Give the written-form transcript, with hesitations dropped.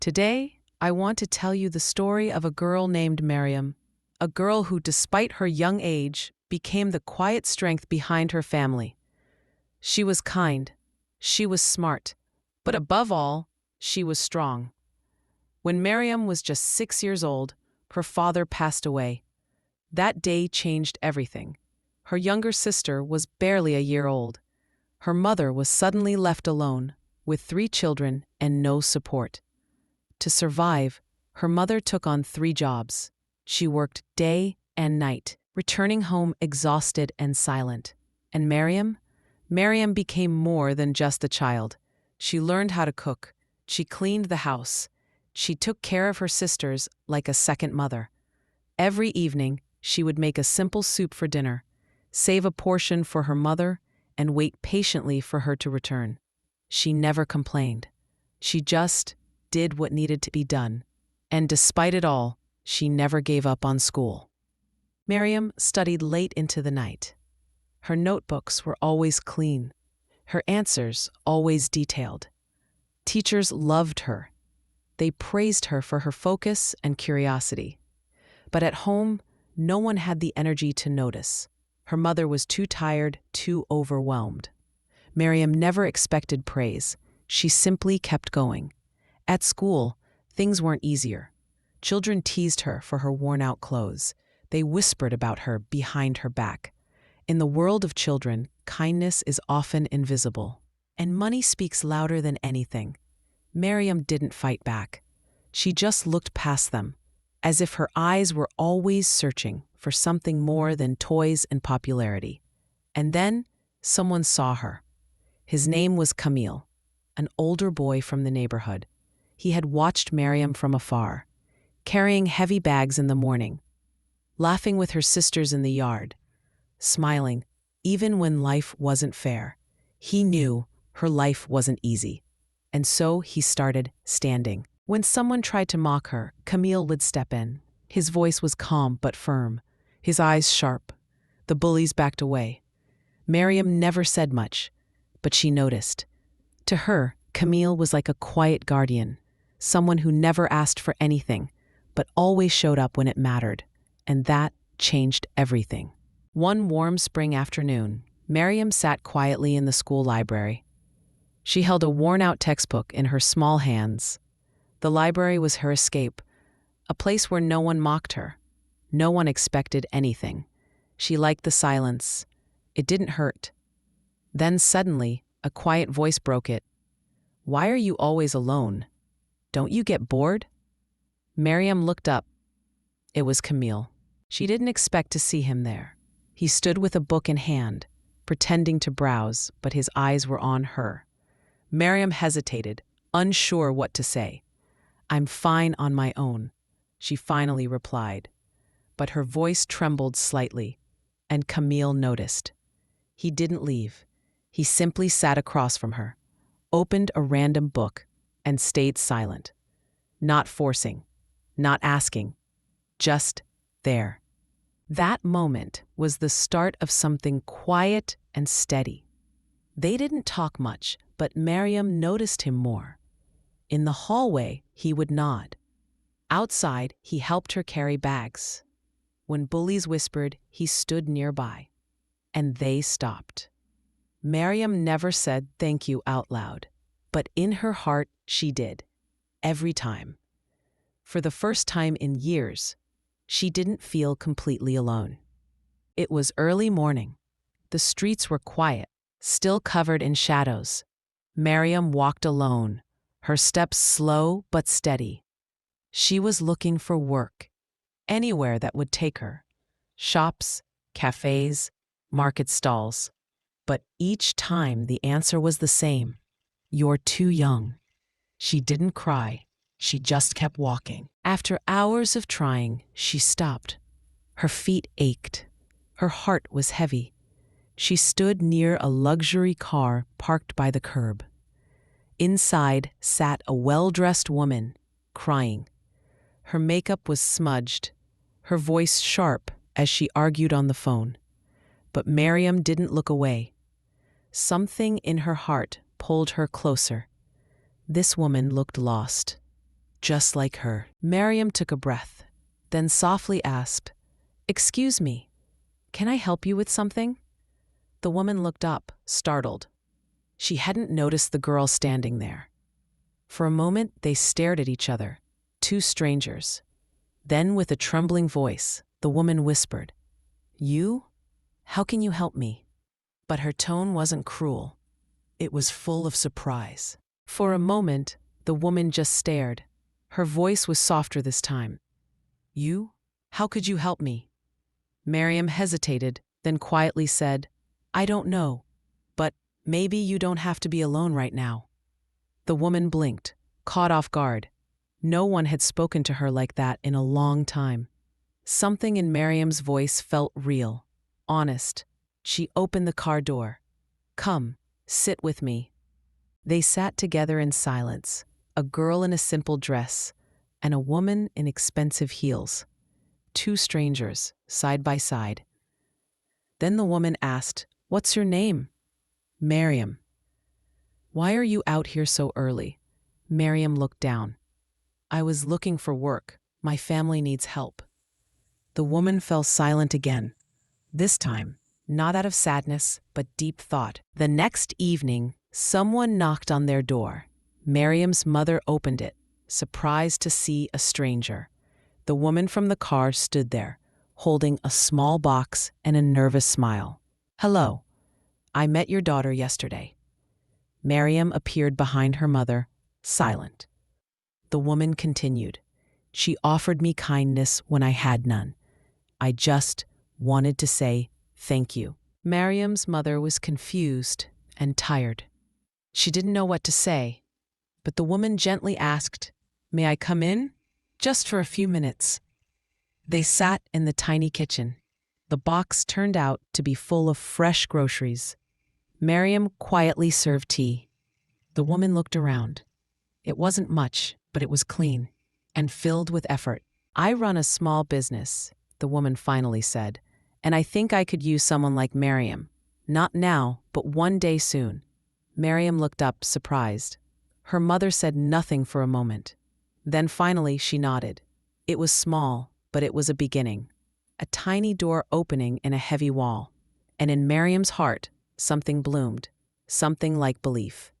Today, I want to tell you the story of a girl named Maryam, a girl who, despite her young age, became the quiet strength behind her family. She was kind, she was smart, but above all, she was strong. When Maryam was just 6 years old, her father passed away. That day changed everything. Her younger sister was barely a year old. Her mother was suddenly left alone, with 3 children and no support. To survive, her mother took on 3 jobs. She worked day and night, returning home exhausted and silent. And Maryam? Maryam became more than just a child. She learned how to cook. She cleaned the house. She took care of her sisters like a second mother. Every evening, she would make a simple soup for dinner, save a portion for her mother, and wait patiently for her to return. She never complained. She just did what needed to be done. And despite it all, she never gave up on school. Maryam studied late into the night. Her notebooks were always clean, her answers always detailed. Teachers loved her. They praised her for her focus and curiosity. But at home, no one had the energy to notice. Her mother was too tired, too overwhelmed. Maryam never expected praise. She simply kept going. At school, things weren't easier. Children teased her for her worn-out clothes. They whispered about her behind her back. In the world of children, kindness is often invisible. And money speaks louder than anything. Maryam didn't fight back. She just looked past them, as if her eyes were always searching for something more than toys and popularity. And then, someone saw her. His name was Camille, an older boy from the neighborhood. He had watched Maryam from afar, carrying heavy bags in the morning, laughing with her sisters in the yard, smiling, even when life wasn't fair. He knew her life wasn't easy, and so he started standing. When someone tried to mock her, Camille would step in. His voice was calm but firm, his eyes sharp. The bullies backed away. Maryam never said much, but she noticed. To her, Camille was like a quiet guardian, someone who never asked for anything, but always showed up when it mattered, and that changed everything. One warm spring afternoon, Maryam sat quietly in the school library. She held a worn-out textbook in her small hands. The library was her escape, a place where no one mocked her. No one expected anything. She liked the silence. It didn't hurt. Then suddenly, a quiet voice broke it. "Why are you always alone? Don't you get bored?" Maryam looked up. It was Camille. She didn't expect to see him there. He stood with a book in hand, pretending to browse, but his eyes were on her. Maryam hesitated, unsure what to say. "I'm fine on my own," she finally replied. But her voice trembled slightly, and Camille noticed. He didn't leave. He simply sat across from her, opened a random book, and stayed silent. Not forcing, not asking, just there. That moment was the start of something quiet and steady. They didn't talk much, but Maryam noticed him more. In the hallway, he would nod. Outside, he helped her carry bags. When bullies whispered, he stood nearby. And they stopped. Maryam never said thank you out loud, but in her heart, she did. Every time. For the first time in years, she didn't feel completely alone. It was early morning. The streets were quiet, still covered in shadows. Maryam walked alone, her steps slow but steady. She was looking for work, anywhere that would take her. Shops, cafes, market stalls. But each time the answer was the same. "You're too young." She didn't cry. She just kept walking. After hours of trying, she stopped. Her feet ached. Her heart was heavy. She stood near a luxury car parked by the curb. Inside sat a well-dressed woman, crying. Her makeup was smudged, her voice sharp as she argued on the phone. But Maryam didn't look away. Something in her heart pulled her closer. This woman looked lost. just like her. Maryam took a breath, then softly asked, "Excuse me, can I help you with something?" The woman looked up, startled. She hadn't noticed the girl standing there. For a moment, they stared at each other, two strangers. Then, with a trembling voice, the woman whispered, "You? How can you help me?" But her tone wasn't cruel. It was full of surprise. For a moment, the woman just stared. Her voice was softer this time. "You? How could you help me?" Maryam hesitated, then quietly said, "I don't know, but maybe you don't have to be alone right now." The woman blinked, caught off guard. No one had spoken to her like that in a long time. Something in Maryam's voice felt real, honest. She opened the car door. "Come, sit with me." They sat together in silence, a girl in a simple dress and a woman in expensive heels. Two strangers, side by side. Then the woman asked, "What's your name?" "Maryam." "Why are you out here so early?" Maryam looked down. "I was looking for work. My family needs help." The woman fell silent again. This time, not out of sadness, but deep thought. The next evening, someone knocked on their door. Maryam's mother opened it, surprised to see a stranger. The woman from the car stood there, holding a small box and a nervous smile. "Hello. I met your daughter yesterday." Maryam appeared behind her mother, silent. The woman continued, "She offered me kindness when I had none. I just wanted to say thank you." Maryam's mother was confused and tired. She didn't know what to say, but the woman gently asked, "May I come in? Just for a few minutes." They sat in the tiny kitchen. The box turned out to be full of fresh groceries. Maryam quietly served tea. The woman looked around. It wasn't much, but it was clean and filled with effort. "I run a small business," the woman finally said, "and I think I could use someone like Maryam. Not now, but one day soon." Maryam looked up, surprised. Her mother said nothing for a moment. Then finally she nodded. It was small, but it was a beginning. A tiny door opening in a heavy wall. And in Maryam's heart, something bloomed, something like belief.